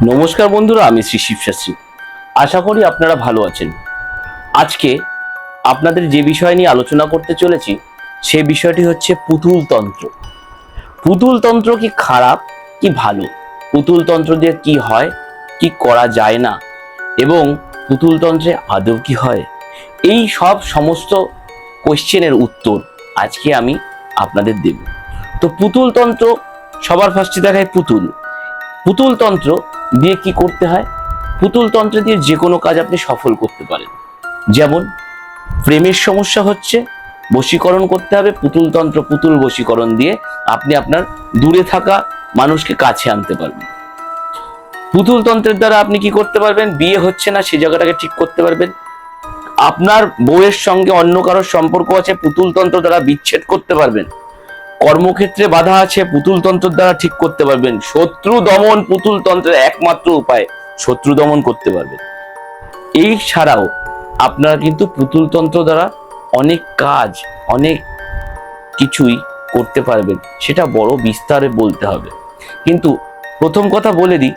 নমস্কার বন্ধুরা, আমি শ্রী শিবশাস্ত্রী। আশা করি আপনারা ভালো আছেন। আজকে আপনাদের যে বিষয় নিয়ে আলোচনা করতে চলেছি সে বিষয়টি হচ্ছে পুতুল তন্ত্র। পুতুল তন্ত্র কি খারাপ কি ভালো? পুতুল তন্ত্র দিয়ে কি হয়, কি করা যায় না, এবং পুতুল তন্ত্রে আদৌ কি হয়, এই সব সমস্ত কোশ্চেনের উত্তর আজকে আমি আপনাদের দেব। তো পুতুল তন্ত্র সবার ফার্স্টে দেখায় পুতুল তন্ত্র দিয়ে কি করতে হয়। পুতুল তন্ত্র দিয়ে যে কোনো কাজ আপনি সফল করতে পারেন। যেমন প্রেমের সমস্যা হচ্ছে, বশীকরণ করতে হবে, পুতুল তন্ত্র পুতুল বশীকরণ দিয়ে আপনি আপনার দূরে থাকা মানুষকে কাছে আনতে পারবেন। পুতুল তন্ত্রের দ্বারা আপনি কি করতে পারবেন? বিয়ে হচ্ছে না সে জায়গাটাকে ঠিক করতে পারবেন। আপনার বউয়ের সঙ্গে অন্য কারোর সম্পর্ক আছে, পুতুল তন্ত্র দ্বারা বিচ্ছেদ করতে পারবেন। কর্মক্ষেত্রে বাধা আছে, পুতুল তন্ত্রের দ্বারা ঠিক করতে পারবেন। শত্রু দমন পুতুল তন্ত্রের একমাত্র উপায়, শত্রু দমন করতে পারবেন। এই ছাড়াও আপনারা কিন্তু পুতুল তন্ত্র দ্বারা অনেক কাজ, অনেক কিছুই করতে পারবেন। সেটা বড় বিস্তারে বলতে হবে, কিন্তু প্রথম কথা বলে দিই,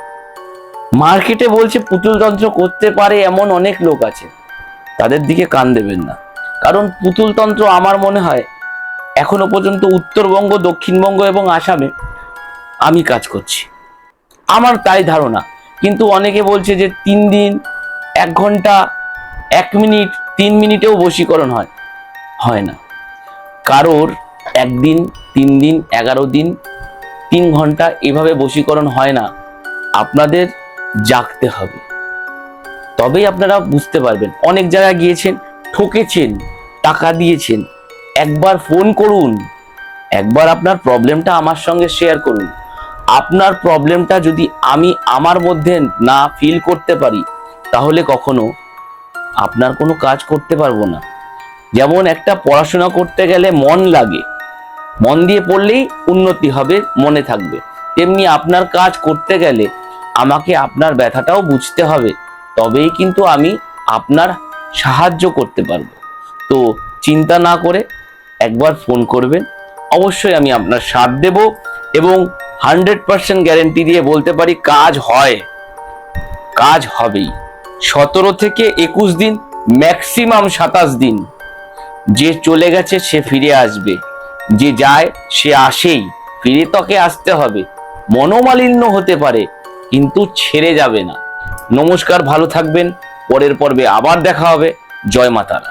মার্কেটে বলছে পুতুল তন্ত্র করতে পারে এমন অনেক লোক আছে, তাদের দিকে কান দেবেন না। কারণ পুতুল তন্ত্র আমার মনে হয় এখনো পর্যন্ত উত্তরবঙ্গ, দক্ষিণবঙ্গ এবং আসামে আমি কাজ করছি, আমার তাই ধারণা। কিন্তু অনেকে বলছে যে 3 দিন, 1 ঘন্টা, 1 মিনিট, 3 মিনিটেও বশীকরণ হয় না। কারোর 1 দিন, 3 দিন, 11 দিন, 3 ঘন্টা এভাবে বশীকরণ হয় না। আপনাদের জাগতে হবে, তবেই আপনারা বুঝতে পারবেন। অনেক জায়গায় গিয়েছেন, ঠকেছেন, টাকা দিয়েছেন, একবার ফোন করুন, একবার আপনার প্রবলেমটা আমার সঙ্গে শেয়ার করুন। আপনার প্রবলেমটা যদি আমি আমার মধ্যে না ফিল করতে পারি, তাহলে কখনো আপনার কোনো কাজ করতে পারবো না। যেমন একটা পড়াশোনা করতে গেলে মন লাগে, মন দিয়ে পড়লেই উন্নতি হবে, মনে থাকবে। তেমনি আপনার কাজ করতে গেলে আমাকে আপনার ব্যথাটাও বুঝতে হবে, তবেই কিন্তু আমি আপনার সাহায্য করতে পারবো। তো চিন্তা না করে একবার ফোন করবেন, অবশ্যই আমি আপনার সাথ দেব, এবং 100% গ্যারেন্টি দিয়ে বলতে পারি কাজ হয়, কাজ হবেই। 17 থেকে 21 দিন, ম্যাক্সিমাম 27 দিন। যে চলে গেছে সে ফিরে আসবে, যে যায় সে আসেই, ফিরে তোকে আসতে হবে। মনোমালিন্য হতে পারে কিন্তু ছেড়ে যাবে না। নমস্কার, ভালো থাকবেন। পরের পর্বে আবার দেখা হবে। জয় মা তারা।